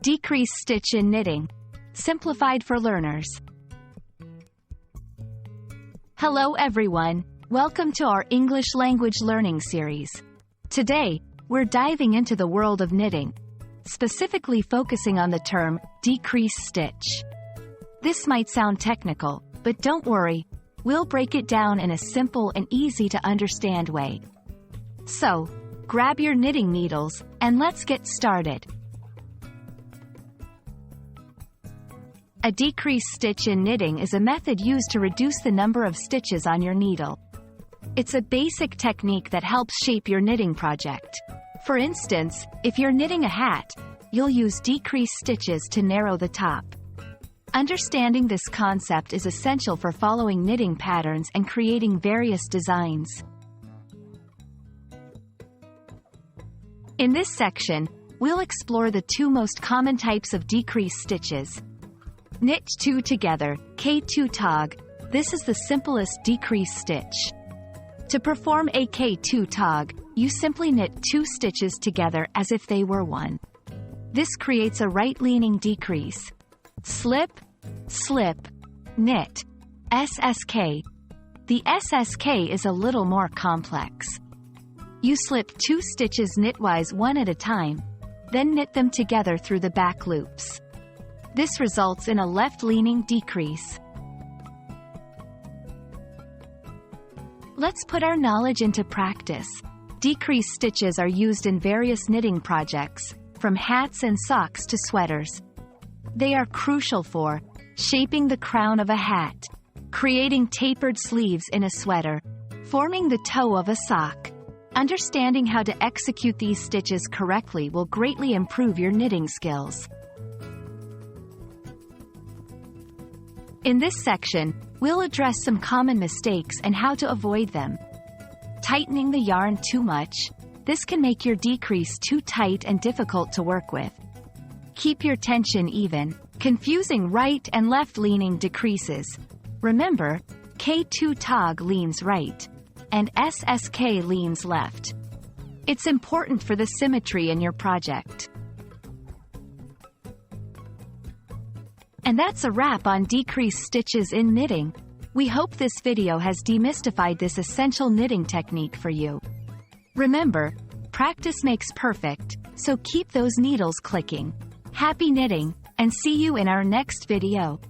Decrease stitch in knitting. Simplified for learners. Hello everyone, welcome to our English language learning series. Today, we're diving into the world of knitting, specifically focusing on the term, decrease stitch. This might sound technical, but don't worry, we'll break it down in a simple and easy to understand way. So, grab your knitting needles, and let's get started. A decrease stitch in knitting is a method used to reduce the number of stitches on your needle. It's a basic technique that helps shape your knitting project. For instance, if you're knitting a hat, you'll use decrease stitches to narrow the top. Understanding this concept is essential for following knitting patterns and creating various designs. In this section, we'll explore the two most common types of decrease stitches. Knit 2 together, K2 tog. This is the simplest decrease stitch. To perform a K2 tog, you simply knit 2 stitches together as if they were one. This creates a right-leaning decrease. Slip, slip, knit, SSK. The SSK is a little more complex. You slip 2 stitches knitwise one at a time, then knit them together through the back loops. This results in a left-leaning decrease. Let's put our knowledge into practice. Decrease stitches are used in various knitting projects, from hats and socks to sweaters. They are crucial for shaping the crown of a hat, creating tapered sleeves in a sweater, forming the toe of a sock. Understanding how to execute these stitches correctly will greatly improve your knitting skills. In this section, we'll address some common mistakes and how to avoid them. Tightening the yarn too much. This can make your decrease too tight and difficult to work with. Keep your tension even. Confusing right and left-leaning decreases. Remember, K2 tog leans right, and SSK leans left. It's important for the symmetry in your project. And that's a wrap on decrease stitches in knitting. We hope this video has demystified this essential knitting technique for you. Remember, practice makes perfect, so keep those needles clicking. Happy knitting, and see you in our next video.